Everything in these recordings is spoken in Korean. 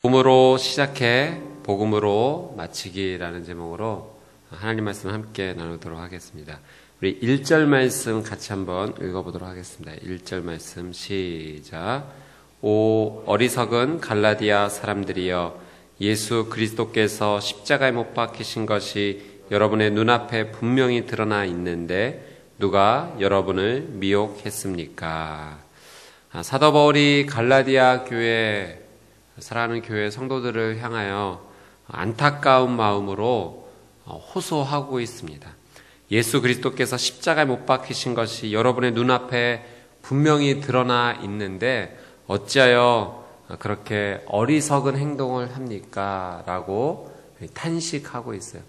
복음으로 시작해 복음으로 마치기라는 제목으로 하나님 말씀 함께 나누도록 하겠습니다. 우리 1절 말씀 같이 한번 읽어보도록 하겠습니다. 1절 말씀 시작. 오 어리석은 갈라디아 사람들이여, 예수 그리스도께서 십자가에 못 박히신 것이 여러분의 눈앞에 분명히 드러나 있는데 누가 여러분을 미혹했습니까? 사도 바울이 갈라디아 교회, 사랑하는 교회 성도들을 향하여 안타까운 마음으로 호소하고 있습니다. 예수 그리스도께서 십자가에 못 박히신 것이 여러분의 눈앞에 분명히 드러나 있는데 어찌하여 그렇게 어리석은 행동을 합니까? 라고 탄식하고 있어요.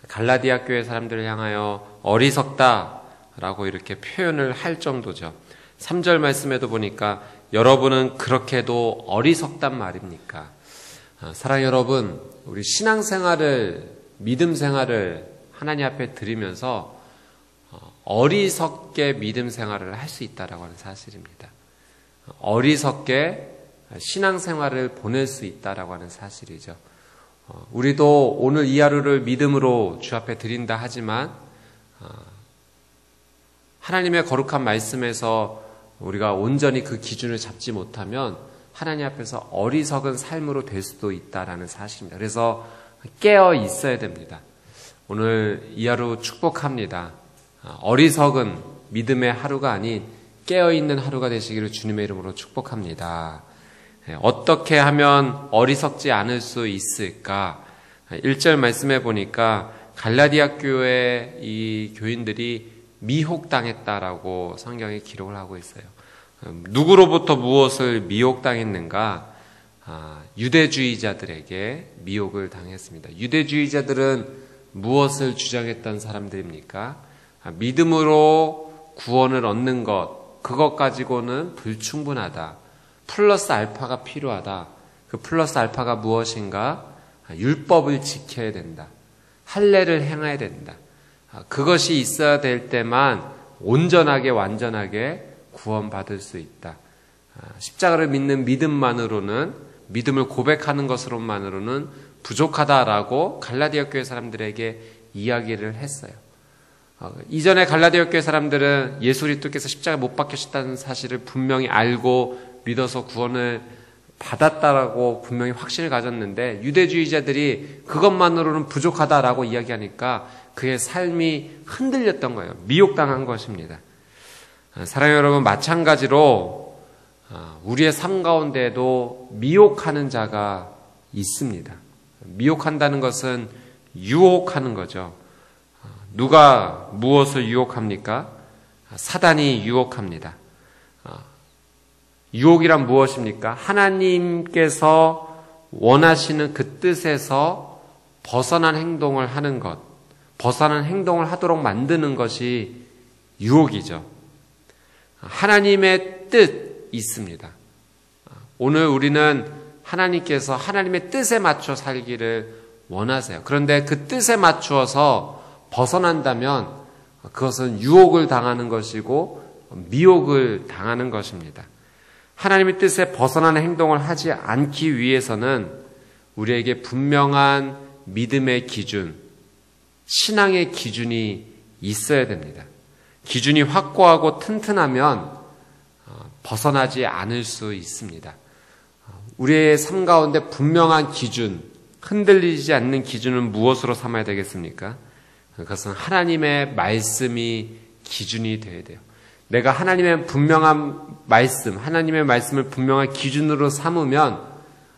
갈라디아 교회 사람들을 향하여 어리석다 라고 이렇게 표현을 할 정도죠. 3절 말씀에도 보니까 여러분은 그렇게도 어리석단 말입니까? 사랑 여러분, 우리 신앙생활을, 믿음 생활을 하나님 앞에 드리면서 어리석게 믿음 생활을 할 수 있다라고 하는 사실입니다. 어리석게 신앙생활을 보낼 수 있다라고 하는 사실이죠. 우리도 오늘 이 하루를 믿음으로 주 앞에 드린다 하지만 하나님의 거룩한 말씀에서 우리가 온전히 그 기준을 잡지 못하면 하나님 앞에서 어리석은 삶으로 될 수도 있다라는 사실입니다. 그래서 깨어 있어야 됩니다. 오늘 이 하루 축복합니다. 어리석은 믿음의 하루가 아닌 깨어있는 하루가 되시기를 주님의 이름으로 축복합니다. 어떻게 하면 어리석지 않을 수 있을까? 1절 말씀해 보니까 갈라디아 교회 이 교인들이 미혹당했다라고 성경에 기록을 하고 있어요. 누구로부터 무엇을 미혹당했는가? 유대주의자들에게 미혹을 당했습니다. 유대주의자들은 무엇을 주장했던 사람들입니까? 믿음으로 구원을 얻는 것, 그것 가지고는 불충분하다. 플러스 알파가 필요하다. 그 플러스 알파가 무엇인가? 율법을 지켜야 된다. 할례를 행해야 된다. 그것이 있어야 될 때만 온전하게 완전하게 구원받을 수 있다. 십자가를 믿는 믿음만으로는, 믿음을 고백하는 것으로만으로는 부족하다라고 갈라디아 교회 사람들에게 이야기를 했어요. 이전에 갈라디아 교회 사람들은 예수 그리스도께서 십자가에 못 박히셨다는 사실을 분명히 알고 믿어서 구원을 받았다라고 분명히 확신을 가졌는데 유대주의자들이 그것만으로는 부족하다라고 이야기하니까 그의 삶이 흔들렸던 거예요. 미혹당한 것입니다. 사랑하는 여러분, 마찬가지로 우리의 삶 가운데에도 미혹하는 자가 있습니다. 미혹한다는 것은 유혹하는 거죠. 누가 무엇을 유혹합니까? 사단이 유혹합니다. 유혹이란 무엇입니까? 하나님께서 원하시는 그 뜻에서 벗어난 행동을 하는 것, 벗어난 행동을 하도록 만드는 것이 유혹이죠. 하나님의 뜻 있습니다. 오늘 우리는 하나님께서 하나님의 뜻에 맞춰 살기를 원하세요. 그런데 그 뜻에 맞추어서 벗어난다면 그것은 유혹을 당하는 것이고 미혹을 당하는 것입니다. 하나님의 뜻에 벗어나는 행동을 하지 않기 위해서는 우리에게 분명한 믿음의 기준, 신앙의 기준이 있어야 됩니다. 기준이 확고하고 튼튼하면 벗어나지 않을 수 있습니다. 우리의 삶 가운데 분명한 기준, 흔들리지 않는 기준은 무엇으로 삼아야 되겠습니까? 그것은 하나님의 말씀이 기준이 되어야 돼요. 내가 하나님의 분명한 말씀, 하나님의 말씀을 분명한 기준으로 삼으면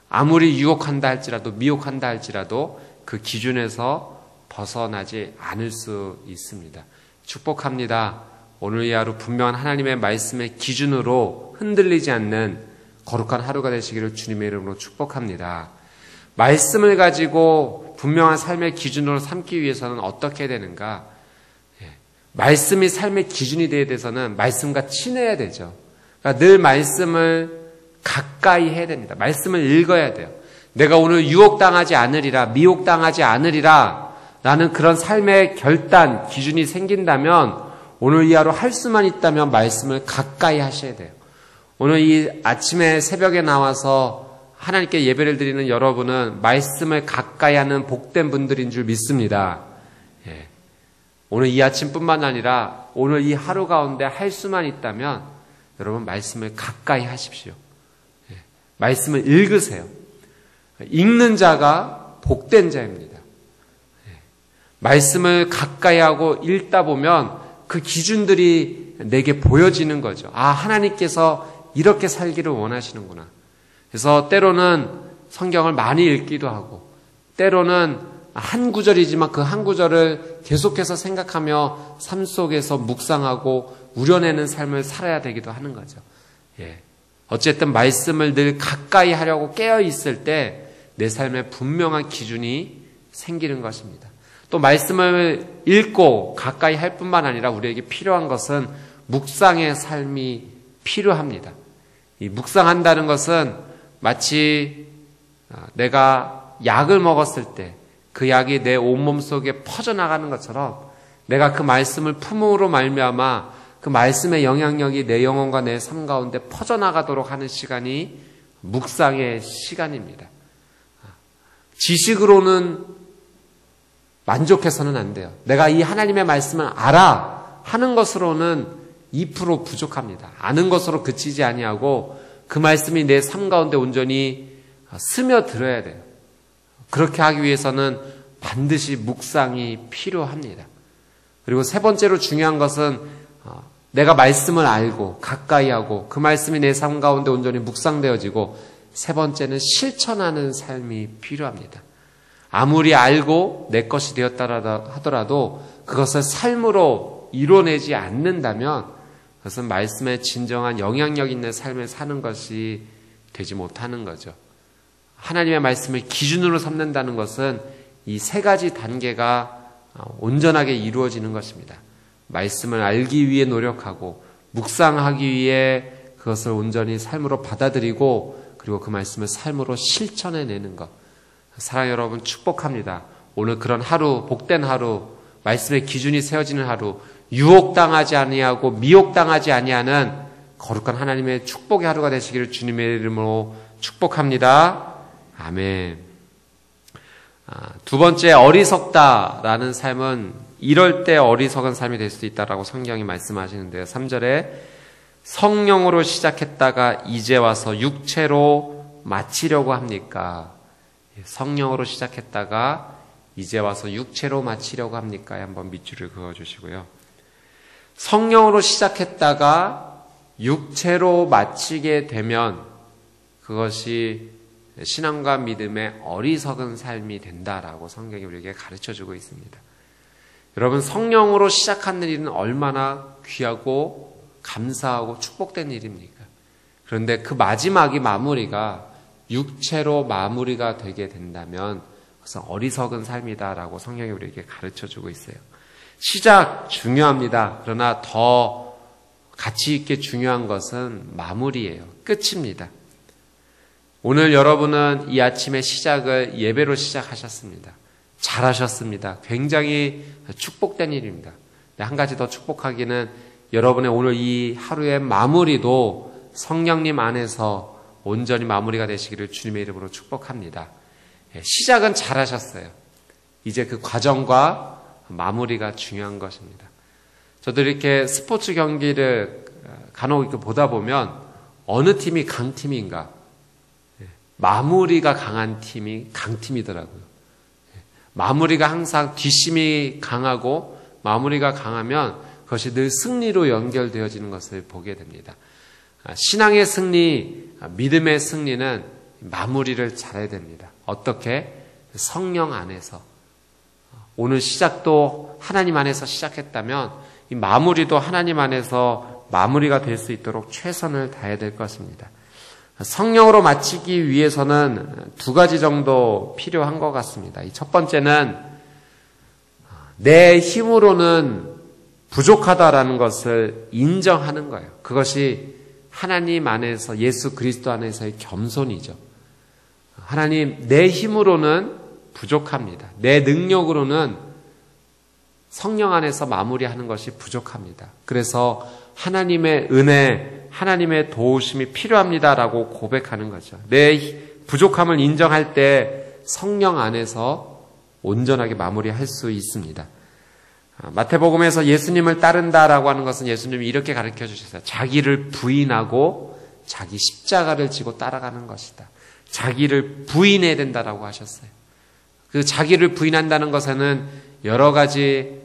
아무리 유혹한다 할지라도, 미혹한다 할지라도 그 기준에서 벗어나지 않을 수 있습니다. 축복합니다. 오늘 이 하루 분명한 하나님의 말씀의 기준으로 흔들리지 않는 거룩한 하루가 되시기를 주님의 이름으로 축복합니다. 말씀을 가지고 분명한 삶의 기준으로 삼기 위해서는 어떻게 되는가? 말씀이 삶의 기준이 되어야 돼서는 말씀과 친해야 되죠. 그러니까 늘 말씀을 가까이 해야 됩니다. 말씀을 읽어야 돼요. 내가 오늘 유혹당하지 않으리라, 미혹당하지 않으리라 라는 그런 삶의 결단, 기준이 생긴다면 오늘 이 하루 할 수만 있다면 말씀을 가까이 하셔야 돼요. 오늘 이 아침에 새벽에 나와서 하나님께 예배를 드리는 여러분은 말씀을 가까이 하는 복된 분들인 줄 믿습니다. 예. 오늘 이 아침뿐만 아니라 오늘 이 하루 가운데 할 수만 있다면 여러분 말씀을 가까이 하십시오. 예. 말씀을 읽으세요. 읽는 자가 복된 자입니다. 예. 말씀을 가까이 하고 읽다 보면 그 기준들이 내게 보여지는 거죠. 아, 하나님께서 이렇게 살기를 원하시는구나. 그래서 때로는 성경을 많이 읽기도 하고 때로는 한 구절이지만 그 한 구절을 계속해서 생각하며 삶 속에서 묵상하고 우려내는 삶을 살아야 되기도 하는 거죠. 예. 어쨌든 말씀을 늘 가까이 하려고 깨어 있을 때 내 삶에 분명한 기준이 생기는 것입니다. 또 말씀을 읽고 가까이 할 뿐만 아니라 우리에게 필요한 것은 묵상의 삶이 필요합니다. 이 묵상한다는 것은 마치 내가 약을 먹었을 때 그 약이 내 온몸 속에 퍼져나가는 것처럼 내가 그 말씀을 품음으로 말미암아 그 말씀의 영향력이 내 영혼과 내 삶 가운데 퍼져나가도록 하는 시간이 묵상의 시간입니다. 지식으로는 만족해서는 안 돼요. 내가 이 하나님의 말씀을 알아 하는 것으로는 2% 부족합니다. 아는 것으로 그치지 아니하고 그 말씀이 내 삶 가운데 온전히 스며들어야 돼요. 그렇게 하기 위해서는 반드시 묵상이 필요합니다. 그리고 세 번째로 중요한 것은 내가 말씀을 알고 가까이 하고 그 말씀이 내 삶 가운데 온전히 묵상되어지고 세 번째는 실천하는 삶이 필요합니다. 아무리 알고 내 것이 되었다 하더라도 그것을 삶으로 이뤄내지 않는다면 그것은 말씀의 진정한 영향력 있는 삶을 사는 것이 되지 못하는 거죠. 하나님의 말씀을 기준으로 삼는다는 것은 이 세 가지 단계가 온전하게 이루어지는 것입니다. 말씀을 알기 위해 노력하고 묵상하기 위해 그것을 온전히 삶으로 받아들이고 그리고 그 말씀을 삶으로 실천해내는 것. 사랑하는 여러분 축복합니다. 오늘 그런 하루, 복된 하루, 말씀의 기준이 세워지는 하루, 유혹당하지 아니하고 미혹당하지 아니하는 거룩한 하나님의 축복의 하루가 되시기를 주님의 이름으로 축복합니다. 아멘. 두 번째, 어리석다라는 삶은 이럴 때 어리석은 삶이 될 수도 있다라고 성경이 말씀하시는데요. 3절에 성령으로 시작했다가 이제 와서 육체로 마치려고 합니까? 성령으로 시작했다가 이제 와서 육체로 마치려고 합니까? 한번 밑줄을 그어주시고요. 성령으로 시작했다가 육체로 마치게 되면 그것이 신앙과 믿음의 어리석은 삶이 된다라고 성경이 우리에게 가르쳐주고 있습니다. 여러분, 성령으로 시작하는 일은 얼마나 귀하고 감사하고 축복된 일입니까? 그런데 그 마무리가 육체로 마무리가 되게 된다면 그것은 어리석은 삶이다라고 성경이 우리에게 가르쳐주고 있어요. 시작 중요합니다. 그러나 더 가치 있게 중요한 것은 마무리예요. 끝입니다. 오늘 여러분은 이 아침의 시작을 예배로 시작하셨습니다. 잘하셨습니다. 굉장히 축복된 일입니다. 한 가지 더 축복하기는 여러분의 오늘 이 하루의 마무리도 성령님 안에서 온전히 마무리가 되시기를 주님의 이름으로 축복합니다. 시작은 잘하셨어요. 이제 그 과정과 마무리가 중요한 것입니다. 저도 이렇게 스포츠 경기를 간혹 이렇게 보다 보면 어느 팀이 강팀인가? 마무리가 강한 팀이 강팀이더라고요. 마무리가 항상 뒷심이 강하고 마무리가 강하면 그것이 늘 승리로 연결되어지는 것을 보게 됩니다. 신앙의 승리, 믿음의 승리는 마무리를 잘해야 됩니다. 어떻게? 성령 안에서. 오늘 시작도 하나님 안에서 시작했다면 이 마무리도 하나님 안에서 마무리가 될 수 있도록 최선을 다해야 될 것입니다. 성령으로 마치기 위해서는 두 가지 정도 필요한 것 같습니다. 첫 번째는 내 힘으로는 부족하다라는 것을 인정하는 거예요. 그것이 하나님 안에서 예수 그리스도 안에서의 겸손이죠. 하나님, 내 힘으로는 부족합니다. 내 능력으로는 성령 안에서 마무리하는 것이 부족합니다. 그래서 하나님의 은혜, 하나님의 도우심이 필요합니다라고 고백하는 거죠. 내 부족함을 인정할 때 성령 안에서 온전하게 마무리할 수 있습니다. 마태복음에서 예수님을 따른다라고 하는 것은 예수님이 이렇게 가르쳐 주셨어요. 자기를 부인하고 자기 십자가를 지고 따라가는 것이다. 자기를 부인해야 된다라고 하셨어요. 그 자기를 부인한다는 것에는 여러 가지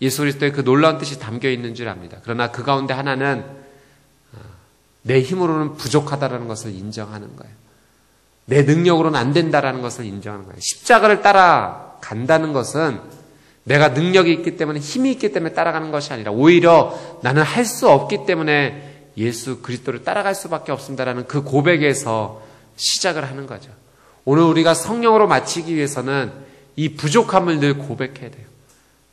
예수 그리스도의 그 놀라운 뜻이 담겨 있는 줄 압니다. 그러나 그 가운데 하나는 내 힘으로는 부족하다라는 것을 인정하는 거예요. 내 능력으로는 안 된다라는 것을 인정하는 거예요. 십자가를 따라간다는 것은 내가 능력이 있기 때문에 힘이 있기 때문에 따라가는 것이 아니라 오히려 나는 할 수 없기 때문에 예수 그리스도를 따라갈 수밖에 없습니다라는 그 고백에서 시작을 하는 거죠. 오늘 우리가 성령으로 마치기 위해서는 이 부족함을 늘 고백해야 돼요.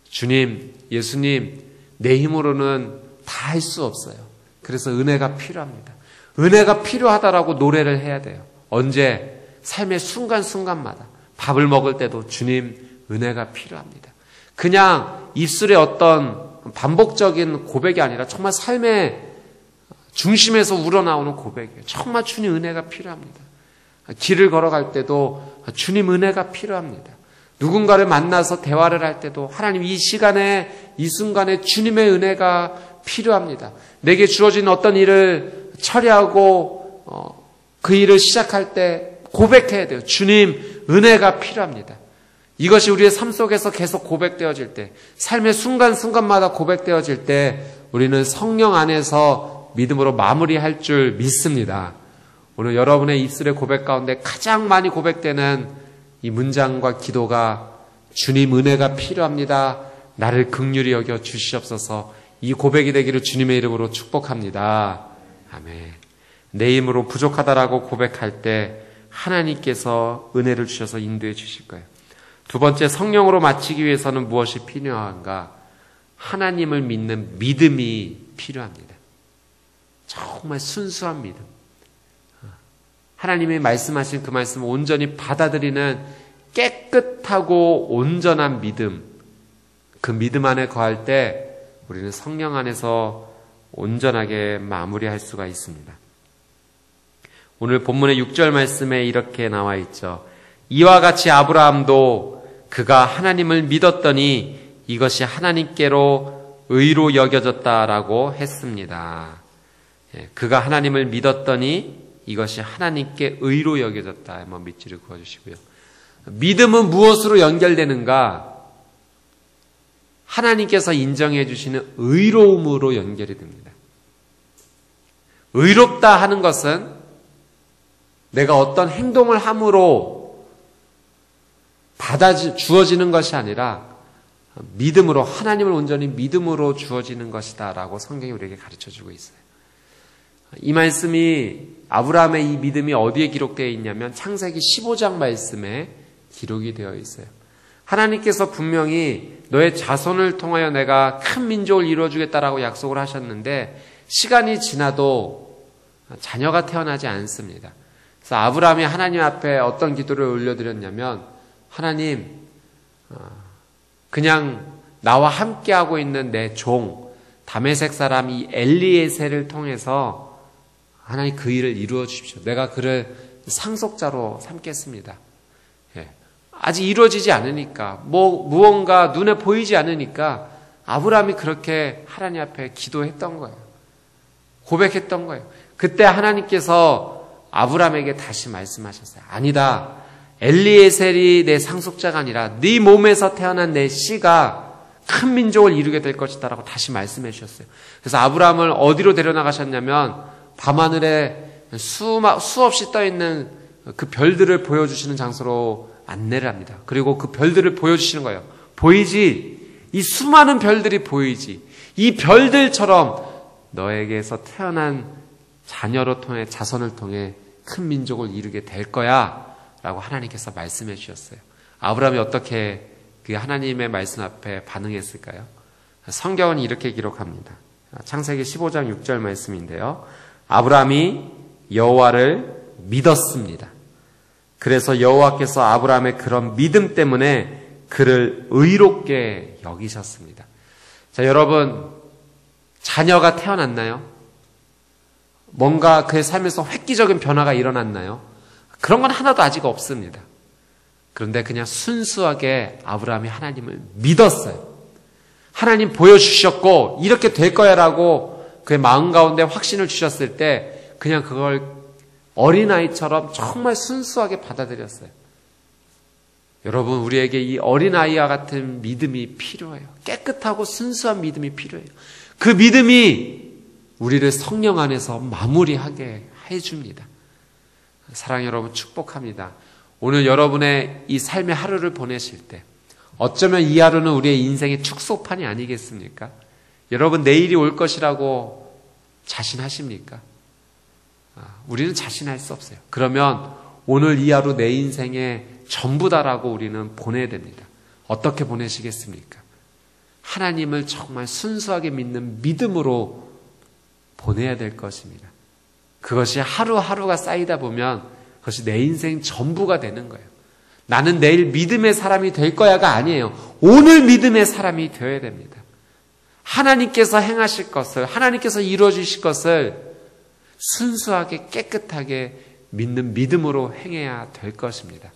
주님, 예수님, 내 힘으로는 다 할 수 없어요. 그래서 은혜가 필요합니다. 은혜가 필요하다라고 노래를 해야 돼요. 언제? 삶의 순간순간마다. 밥을 먹을 때도 주님, 은혜가 필요합니다. 그냥 입술에 어떤 반복적인 고백이 아니라 정말 삶의 중심에서 우러나오는 고백이에요. 정말 주님 은혜가 필요합니다. 길을 걸어갈 때도 주님 은혜가 필요합니다. 누군가를 만나서 대화를 할 때도 하나님 이 시간에 이 순간에 주님의 은혜가 필요합니다. 내게 주어진 어떤 일을 처리하고 그 일을 시작할 때 고백해야 돼요. 주님 은혜가 필요합니다. 이것이 우리의 삶 속에서 계속 고백되어질 때, 삶의 순간순간마다 고백되어질 때 우리는 성령 안에서 믿음으로 마무리할 줄 믿습니다. 오늘 여러분의 입술의 고백 가운데 가장 많이 고백되는 이 문장과 기도가 주님 은혜가 필요합니다. 나를 긍휼히 여겨 주시옵소서. 이 고백이 되기를 주님의 이름으로 축복합니다. 아멘. 내 힘으로 부족하다라고 고백할 때 하나님께서 은혜를 주셔서 인도해 주실 거예요. 두 번째, 성령으로 마치기 위해서는 무엇이 필요한가? 하나님을 믿는 믿음이 필요합니다. 정말 순수한 믿음. 하나님이 말씀하신 그 말씀을 온전히 받아들이는 깨끗하고 온전한 믿음. 그 믿음 안에 거할 때 우리는 성령 안에서 온전하게 마무리할 수가 있습니다. 오늘 본문의 6절 말씀에 이렇게 나와 있죠. 이와 같이 아브라함도 그가 하나님을 믿었더니 이것이 하나님께로 의로 여겨졌다라고 했습니다. 그가 하나님을 믿었더니 이것이 하나님께 의로 여겨졌다. 한번 밑줄을 그어주시고요. 믿음은 무엇으로 연결되는가? 하나님께서 인정해 주시는 의로움으로 연결이 됩니다. 의롭다 하는 것은 내가 어떤 행동을 함으로 주어지는 것이 아니라 믿음으로, 하나님을 온전히 믿음으로 주어지는 것이다 라고 성경이 우리에게 가르쳐주고 있어요. 이 말씀이, 아브라함의 이 믿음이 어디에 기록되어 있냐면 창세기 15장 말씀에 기록이 되어 있어요. 하나님께서 분명히 너의 자손을 통하여 내가 큰 민족을 이루어주겠다라고 약속을 하셨는데 시간이 지나도 자녀가 태어나지 않습니다. 그래서 아브라함이 하나님 앞에 어떤 기도를 올려드렸냐면, 하나님, 그냥 나와 함께하고 있는 내 종 다메섹 사람 이 엘리에셀을 통해서 하나님 그 일을 이루어 주십시오. 내가 그를 상속자로 삼겠습니다. 아직 이루어지지 않으니까, 무언가 눈에 보이지 않으니까 아브라함이 그렇게 하나님 앞에 기도했던 거예요. 고백했던 거예요. 그때 하나님께서 아브라함에게 다시 말씀하셨어요. 아니다. 엘리에셀이 내 상속자가 아니라 네 몸에서 태어난 내 씨가 큰 민족을 이루게 될 것이다 라고 다시 말씀해 주셨어요. 그래서 아브라함을 어디로 데려나가셨냐면 밤하늘에 수없이 떠있는 그 별들을 보여주시는 장소로 안내를 합니다. 그리고 그 별들을 보여주시는 거예요. 보이지? 이 수많은 별들이 보이지? 이 별들처럼 너에게서 태어난 자녀로 통해, 자손을 통해 큰 민족을 이루게 될 거야 라고 하나님께서 말씀해 주셨어요. 아브라함이 어떻게 그 하나님의 말씀 앞에 반응했을까요? 성경은 이렇게 기록합니다. 창세기 15장 6절 말씀인데요. 아브라함이 여호와를 믿었습니다. 그래서 여호와께서 아브라함의 그런 믿음 때문에 그를 의롭게 여기셨습니다. 자, 여러분, 자녀가 태어났나요? 뭔가 그의 삶에서 획기적인 변화가 일어났나요? 그런 건 하나도 아직 없습니다. 그런데 그냥 순수하게 아브라함이 하나님을 믿었어요. 하나님 보여주셨고 이렇게 될 거야 라고 그의 마음 가운데 확신을 주셨을 때 그냥 그걸 어린아이처럼 정말 순수하게 받아들였어요. 여러분, 우리에게 이 어린아이와 같은 믿음이 필요해요. 깨끗하고 순수한 믿음이 필요해요. 그 믿음이 우리를 성령 안에서 마무리하게 해줍니다. 사랑하는 여러분, 축복합니다. 오늘 여러분의 이 삶의 하루를 보내실 때 어쩌면 이 하루는 우리의 인생의 축소판이 아니겠습니까? 여러분, 내일이 올 것이라고 자신하십니까? 우리는 자신할 수 없어요. 그러면 오늘 이 하루 내 인생의 전부다라고 우리는 보내야 됩니다. 어떻게 보내시겠습니까? 하나님을 정말 순수하게 믿는 믿음으로 보내야 될 것입니다. 그것이 하루하루가 쌓이다 보면 그것이 내 인생 전부가 되는 거예요. 나는 내일 믿음의 사람이 될 거야가 아니에요. 오늘 믿음의 사람이 되어야 됩니다. 하나님께서 행하실 것을, 하나님께서 이루어 주실 것을 순수하게 깨끗하게 믿는 믿음으로 행해야 될 것입니다.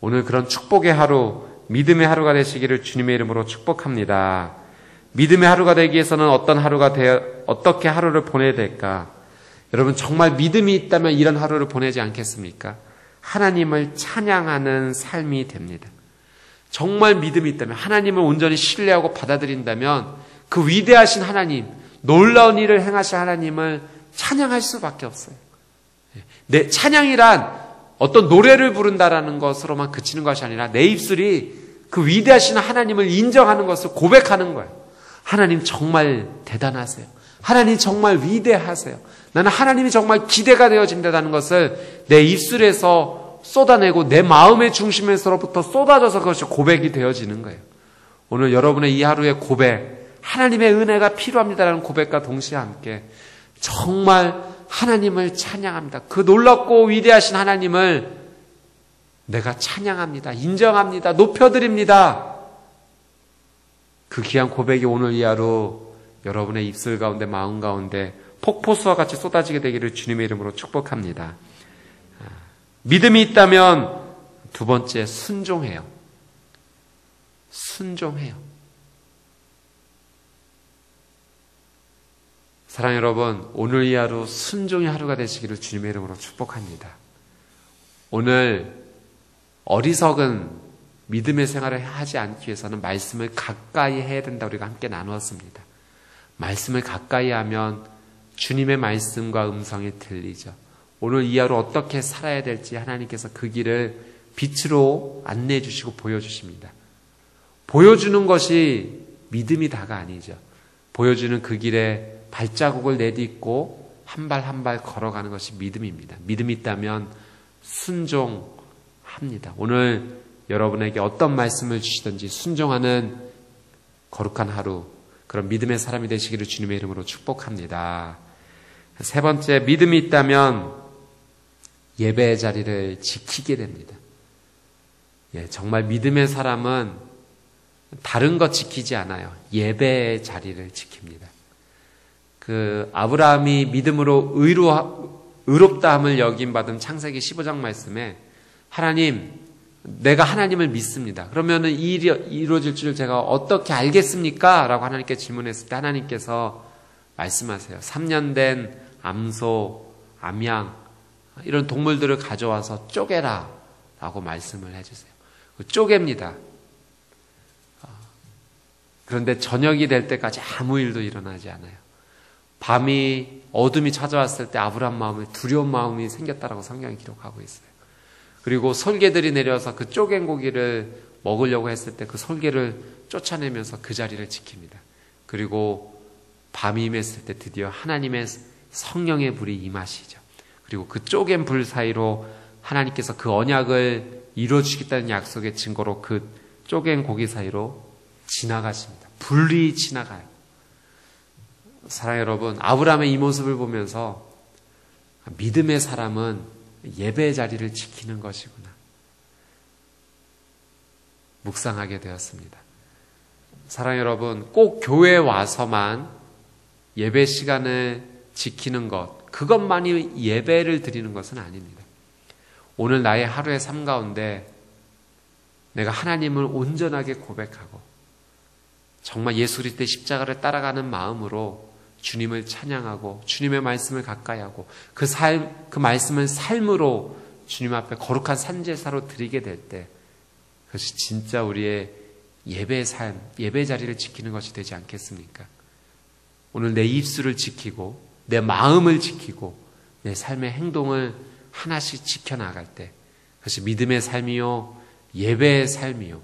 오늘 그런 축복의 하루, 믿음의 하루가 되시기를 주님의 이름으로 축복합니다. 믿음의 하루가 되기 위해서는 어떻게 하루를 보내야 될까? 여러분, 정말 믿음이 있다면 이런 하루를 보내지 않겠습니까? 하나님을 찬양하는 삶이 됩니다. 정말 믿음이 있다면, 하나님을 온전히 신뢰하고 받아들인다면 그 위대하신 하나님, 놀라운 일을 행하신 하나님을 찬양할 수밖에 없어요. 내 찬양이란 어떤 노래를 부른다라는 것으로만 그치는 것이 아니라 내 입술이 그 위대하신 하나님을 인정하는 것을 고백하는 거예요. 하나님 정말 대단하세요. 하나님 정말 위대하세요. 나는 하나님이 정말 기대가 되어진다는 것을 내 입술에서 쏟아내고 내 마음의 중심에서부터 쏟아져서 그것이 고백이 되어지는 거예요. 오늘 여러분의 이 하루의 고백, 하나님의 은혜가 필요합니다라는 고백과 동시에 함께 정말 하나님을 찬양합니다. 그 놀랍고 위대하신 하나님을 내가 찬양합니다. 인정합니다. 높여드립니다. 그 귀한 고백이 오늘 이 하루 여러분의 입술 가운데, 마음 가운데 폭포수와 같이 쏟아지게 되기를 주님의 이름으로 축복합니다. 믿음이 있다면 두 번째, 순종해요. 순종해요. 사랑하는 여러분, 오늘 이 하루 순종의 하루가 되시기를 주님의 이름으로 축복합니다. 오늘 어리석은 믿음의 생활을 하지 않기 위해서는 말씀을 가까이 해야 된다 우리가 함께 나누었습니다. 말씀을 가까이 하면 주님의 말씀과 음성이 들리죠. 오늘 이 하루 어떻게 살아야 될지 하나님께서 그 길을 빛으로 안내해 주시고 보여주십니다. 보여주는 것이 믿음이 다가 아니죠. 보여주는 그 길에 발자국을 내딛고 한 발 한 발 걸어가는 것이 믿음입니다. 믿음이 있다면 순종합니다. 오늘 여러분에게 어떤 말씀을 주시든지 순종하는 거룩한 하루, 그런 믿음의 사람이 되시기를 주님의 이름으로 축복합니다. 세 번째, 믿음이 있다면 예배의 자리를 지키게 됩니다. 정말 믿음의 사람은 다른 것 지키지 않아요. 예배의 자리를 지킵니다. 그 아브라함이 믿음으로 의롭다함을 여김받은 창세기 15장 말씀에 하나님, 내가 하나님을 믿습니다. 그러면은 이 일이 이루어질 줄 제가 어떻게 알겠습니까? 라고 하나님께 질문했을 때 하나님께서 말씀하세요. 3년 된 암소, 암양 이런 동물들을 가져와서 쪼개라 라고 말씀을 해주세요. 쪼갭니다. 그런데 저녁이 될 때까지 아무 일도 일어나지 않아요. 밤이 어둠이 찾아왔을 때 아브라함 마음에 두려운 마음이 생겼다라고 성경이 기록하고 있어요. 그리고 솔개들이 내려와서 그 쪼갠 고기를 먹으려고 했을 때 그 솔개를 쫓아내면서 그 자리를 지킵니다. 그리고 밤이 임했을 때 드디어 하나님의 성령의 불이 임하시죠. 그리고 그 쪼갠 불 사이로 하나님께서 그 언약을 이루어주시겠다는 약속의 증거로 그 쪼갠 고기 사이로 지나가십니다. 불이 지나가요. 사랑하는 여러분, 아브라함의 이 모습을 보면서 믿음의 사람은 예배의 자리를 지키는 것이구나 묵상하게 되었습니다. 사랑하는 여러분, 꼭 교회에 와서만 예배 시간을 지키는 것, 그것만이 예배를 드리는 것은 아닙니다. 오늘 나의 하루의 삶 가운데 내가 하나님을 온전하게 고백하고 정말 예수 그리스도의 십자가를 따라가는 마음으로 주님을 찬양하고 주님의 말씀을 가까이 하고 그 말씀을 삶으로 주님 앞에 거룩한 산제사로 드리게 될 때 그것이 진짜 우리의 예배의 삶, 예배 자리를 지키는 것이 되지 않겠습니까? 오늘 내 입술을 지키고 내 마음을 지키고 내 삶의 행동을 하나씩 지켜나갈 때 그것이 믿음의 삶이요 예배의 삶이요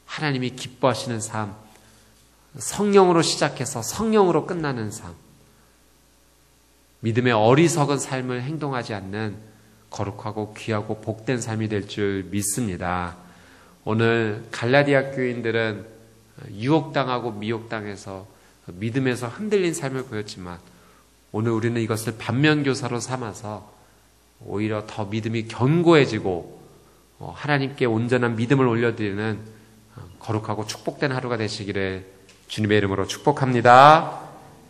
하나님이 기뻐하시는 삶, 성령으로 시작해서 성령으로 끝나는 삶, 믿음의 어리석은 삶을 행동하지 않는 거룩하고 귀하고 복된 삶이 될 줄 믿습니다. 오늘 갈라디아 교인들은 유혹당하고 미혹당해서 믿음에서 흔들린 삶을 보였지만 오늘 우리는 이것을 반면교사로 삼아서 오히려 더 믿음이 견고해지고 하나님께 온전한 믿음을 올려드리는 거룩하고 축복된 하루가 되시기를 주님의 이름으로 축복합니다.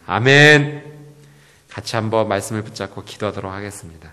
아멘. 같이 한번 말씀을 붙잡고 기도하도록 하겠습니다.